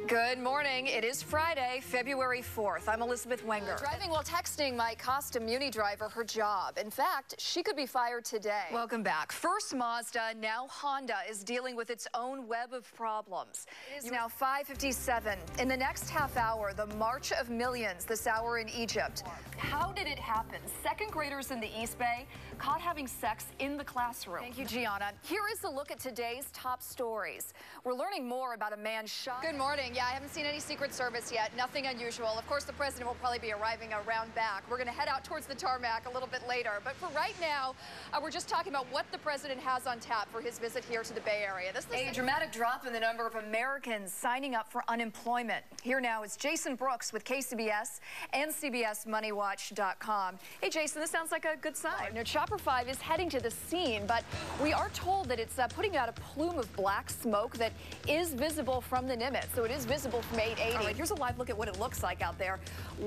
Good morning. It is Friday, February 4th. I'm Elizabeth Wenger. Driving while texting might cost a Muni driver her job. In fact, she could be fired today. Welcome back. First Mazda, now Honda, is dealing with its own web of problems. It is now 5:57. In the next half hour, the March of Millions, this hour in Egypt. How did it happen? Second graders in the East Bay caught having sex in the classroom. Thank you, Gianna. Here is a look at today's top stories. We're learning more about a man shot. Good morning. Yeah, I haven't seen any Secret Service yet. Nothing unusual. Of course, the president will probably be arriving around back. We're going to head out towards the tarmac a little bit later. But for right now, we're just talking about what the president has on tap for his visit here to the Bay Area. This is a dramatic drop in the number of Americans signing up for unemployment. Here now is Jason Brooks with KCBS and CBSMoneyWatch.com. Hey, Jason, this sounds like a good sign. Now, Chopper 5 is heading to the scene, but we are told that it's putting out a plume of black smoke that is visible from the Nimitz. So it is visible from 880. All right, here's a live look at what it looks like out there.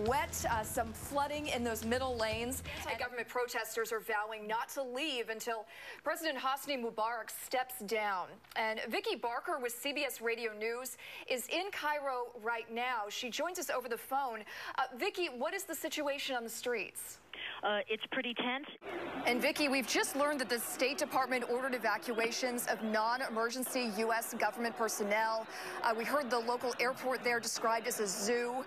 Wet, some flooding in those middle lanes. Anti-government protesters are vowing not to leave until President Hosni Mubarak steps down. And Vicki Barker with CBS Radio News is in Cairo right now. She joins us over the phone. Vicki, what is the situation on the streets? It's pretty tense. And Vicki, we've just learned that the State Department ordered evacuations of non-emergency U.S. government personnel. We heard the local airport there described as a zoo.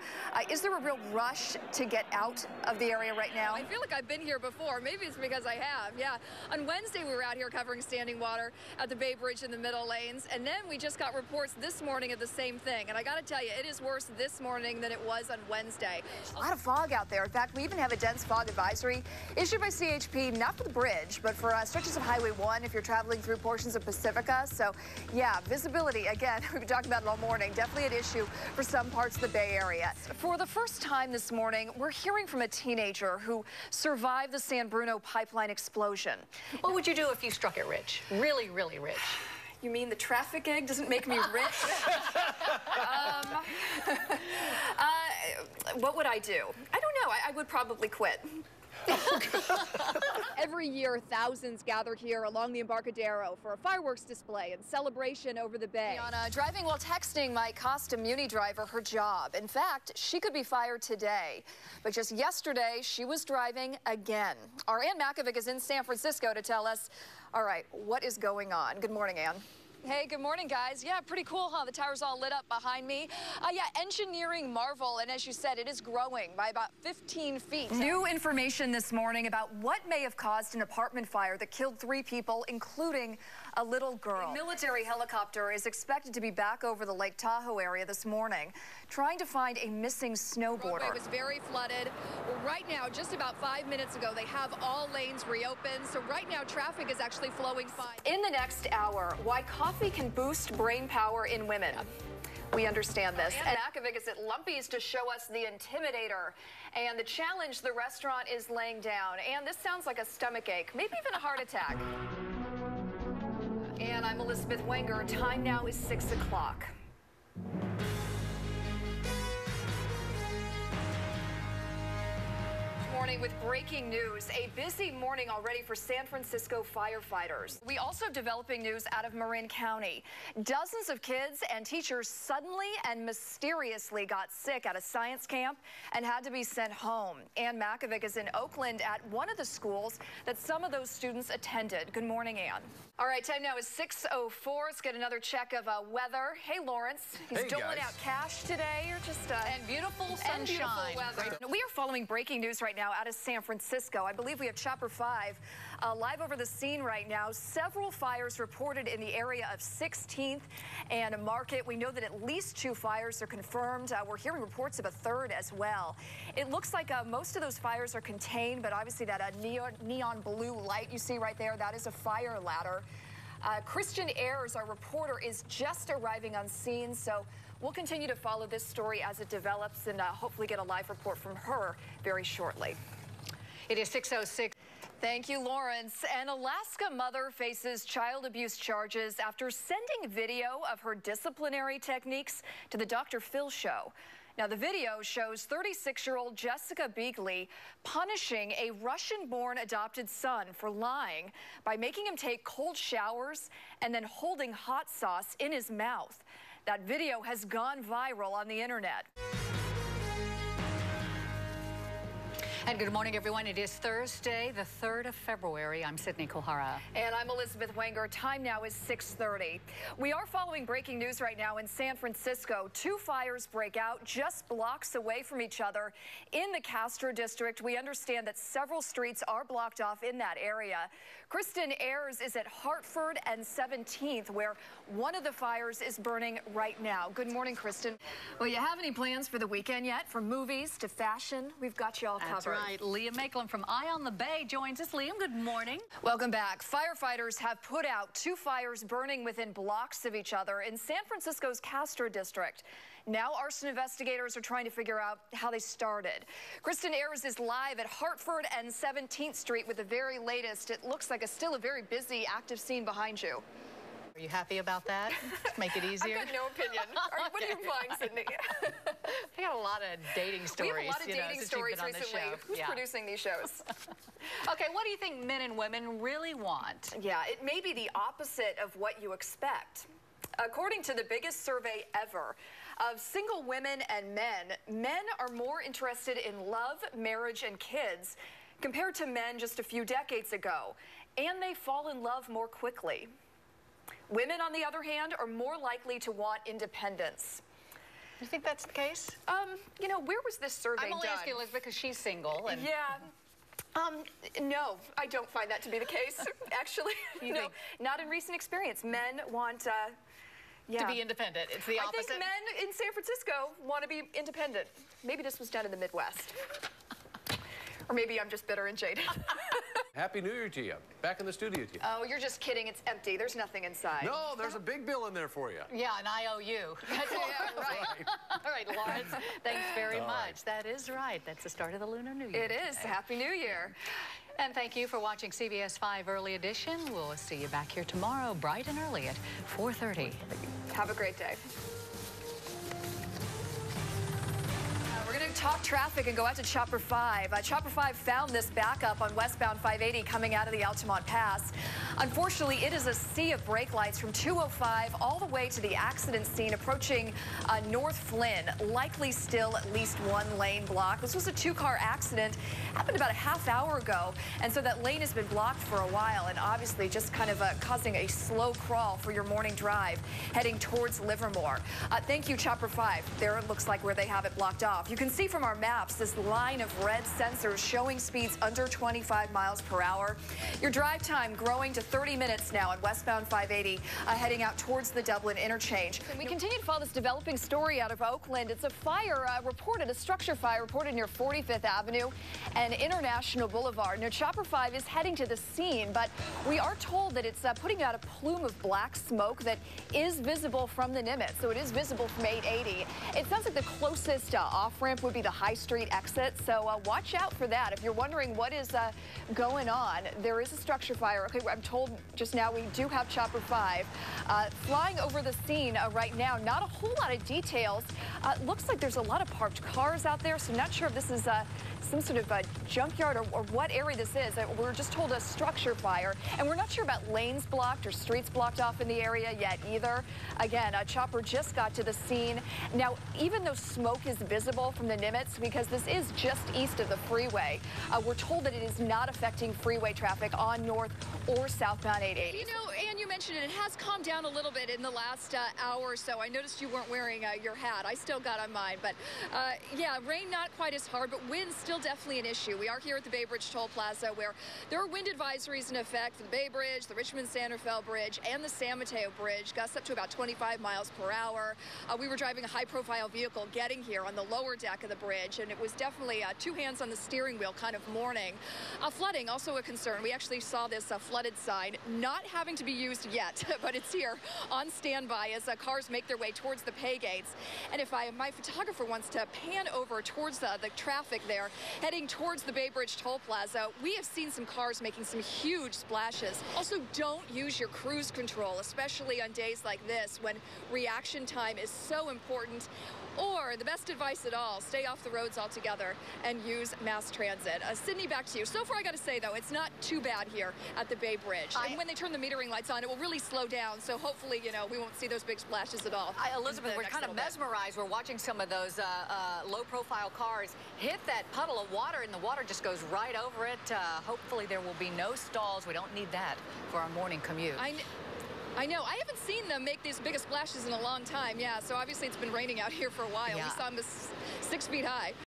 Is there a real rush to get out of the area right now? I feel like I've been here before. Maybe it's because I have. Yeah. On Wednesday, we were out here covering standing water at the Bay Bridge in the middle lanes. And then we just got reports this morning of the same thing. And I got to tell you, it is worse this morning than it was on Wednesday. A lot of fog out there. In fact, we even have a dense fog advisory issued by CHP, not for the bridge, but for stretches of Highway 1 if you're traveling through portions of Pacifica. So, yeah, visibility, again, we've been talking about it all morning, definitely an issue for some parts of the Bay Area. For the first time this morning, we're hearing from a teenager who survived the San Bruno pipeline explosion. What would you do if you struck it rich? Really, really rich? You mean the traffic gig doesn't make me rich? What would I do? I don't know. I would probably quit. Every year, thousands gather here along the Embarcadero for a fireworks display and celebration over the bay. Driving while texting might cost a Muni driver her job. In fact, she could be fired today. But just yesterday, she was driving again. Our Ann Makovic is in San Francisco to tell us, all right, what is going on? Good morning, Ann. Hey, good morning, guys. Yeah, pretty cool, huh? The tower's all lit up behind me. Yeah, engineering marvel, and as you said, it is growing by about 15 feet. New information this morning about what may have caused an apartment fire that killed 3 people, including a little girl. A military helicopter is expected to be back over the Lake Tahoe area this morning, trying to find a missing snowboarder. It was very flooded. Right now, just about 5 minutes ago, they have all lanes reopened. So right now, traffic is actually flowing fine. In the next hour, why coffee can boost brain power in women. We understand this. And Makovic is at Lumpy's to show us the Intimidator and the challenge the restaurant is laying down. And this sounds like a stomach ache, maybe even a heart attack. And I'm Elizabeth Wenger. Time now is 6 o'clock. Morning with breaking news. A busy morning already for San Francisco firefighters. We also have developing news out of Marin County. Dozens of kids and teachers suddenly and mysteriously got sick at a science camp and had to be sent home. Ann Makovic is in Oakland at one of the schools that some of those students attended. Good morning, Ann. All right, time now is 6:04. Let's get another check of weather. Hey, Lawrence. He's doling out cash today. You're just and beautiful sunshine. Weather. We are following breaking news right now out of San Francisco. I believe we have Chopper 5 live over the scene right now. Several fires reported in the area of 16th and Market. We know that at least 2 fires are confirmed. We're hearing reports of a third as well. It looks like most of those fires are contained, but obviously that neon blue light you see right there, that is a fire ladder. Christian Ayers, our reporter, is just arriving on scene, so we'll continue to follow this story as it develops and hopefully get a live report from her very shortly. It is 6:06. Thank you, Lawrence. An Alaska mother faces child abuse charges after sending video of her disciplinary techniques to the Dr. Phil show. Now, the video shows 36-year-old Jessica Beagley punishing a Russian-born adopted son for lying by making him take cold showers and then holding hot sauce in his mouth. That video has gone viral on the internet. And good morning, everyone. It is Thursday, the 3rd of February. I'm Sydney Kohara. And I'm Elizabeth Wenger. Time now is 6:30. We are following breaking news right now in San Francisco. 2 fires break out just blocks away from each other in the Castro district. We understand that several streets are blocked off in that area. Kristen Ayers is at Hartford and 17th, where one of the fires is burning right now. Good morning, Kristen. Well, you have any plans for the weekend yet? From movies to fashion, we've got you all covered. That's right. Liam Maitland from Eye on the Bay joins us. Liam, good morning. Welcome back. Firefighters have put out 2 fires burning within blocks of each other in San Francisco's Castro district. Now arson investigators are trying to figure out how they started. Kristen Ayers is live at Hartford and 17th Street with the very latest. It looks like still a very busy, active scene behind you. Are you happy about that? Make it easier? I've got no opinion. What do you find, Sydney? I got a lot of dating stories. We have a lot of dating stories recently. Who's producing these shows? Okay, what do you think men and women really want? Yeah, it may be the opposite of what you expect. According to the biggest survey ever of single women and men are more interested in love, marriage, and kids compared to men just a few decades ago, and they fall in love more quickly. Women, on the other hand, are more likely to want independence. You think that's the case? You know, where was this survey done? I'm only asking Elizabeth because she's single. And yeah. No, I don't find that to be the case, actually. No, not in recent experience. Men want, to be independent. It's the opposite. I think men in San Francisco want to be independent. Maybe this was done in the Midwest. Or maybe I'm just bitter and jaded. Happy New Year to you. Back in the studio to you. Oh, you're just kidding. It's empty. There's nothing inside. No, there's a big bill in there for you. Yeah, an IOU. That's right. All right, Lawrence, thanks very much. That is right. That's the start of the Lunar New Year. It is. Happy New Year. And thank you for watching CBS 5 Early Edition. We'll see you back here tomorrow, bright and early at 4:30. Have a great day. We're going to talk traffic and go out to Chopper 5. Chopper 5 found this backup on westbound 580 coming out of the Altamont Pass. Unfortunately, it is a sea of brake lights from 205 all the way to the accident scene approaching North Flynn. Likely still at least 1 lane blocked. This was a 2-car accident. Happened about a half hour ago, and so that lane has been blocked for a while, and obviously just kind of causing a slow crawl for your morning drive heading towards Livermore. Thank you, Chopper 5. There it looks like where they have it blocked off. You can see from our maps this line of red sensors showing speeds under 25 miles per hour. Your drive time growing to 30 minutes now on westbound 580 heading out towards the Dublin interchange. And we continue to follow this developing story out of Oakland. It's a fire reported, a structure fire reported near 45th Avenue and International Boulevard. Now, Chopper 5 is heading to the scene, but we are told that it's putting out a plume of black smoke that is visible from the Nimitz, so it is visible from 880. It sounds like the closest off-ramp would be the High Street exit, so watch out for that. If you're wondering what is going on, there is a structure fire. Okay, I'm told just now we do have Chopper 5 flying over the scene right now. Not a whole lot of details. Looks like there's a lot of parked cars out there, so not sure if this is some sort of a junkyard or what area this is. We're just told a structure fire, and we're not sure about lanes blocked or streets blocked off in the area yet either. Again, a chopper just got to the scene. Now, even though smoke is visible from the Nimitz, because this is just east of the freeway, we're told that it is not affecting freeway traffic on north or southbound 880. You know, Ann, you mentioned it has calmed down a little bit in the last hour or so. I noticed you weren't wearing your hat. I still got on mine, but yeah, rain not quite as hard, but wind still definitely an issue. We are here at the Bay Bridge Toll Plaza, where there are wind advisories in effect for the Bay Bridge, the Richmond-Santa Fe Bridge, and the San Mateo Bridge. Gusts up to about 25 miles per hour. We were driving a high-profile vehicle getting here on the lower deck of the bridge, and it was definitely 2 hands on the steering wheel kind of morning. Flooding, also a concern. We actually saw this flooded sign, not having to be used yet, but it's here on standby as cars make their way towards the pay gates. And if my photographer wants to pan over towards the traffic there, heading towards the Bay Bridge Toll Plaza, we have seen some cars making some huge splashes. Also, don't use your cruise control, especially on days like this when reaction time is so important. Or the best advice at all, stay off the roads altogether and use mass transit. Sydney, back to you. So far, I got to say, though, it's not too bad here at the Bay Bridge. And when they turn the metering lights on, it will will really slow down. So hopefully, you know, we won't see those big splashes at all. Elizabeth, we're kind of mesmerized. We're watching some of those low-profile cars hit that puddle of water, and the water just goes right over it. Hopefully, there will be no stalls. We don't need that for our morning commute. I know. I haven't seen them make these biggest splashes in a long time. Yeah, so obviously it's been raining out here for a while. Yeah. We saw them 6 feet high.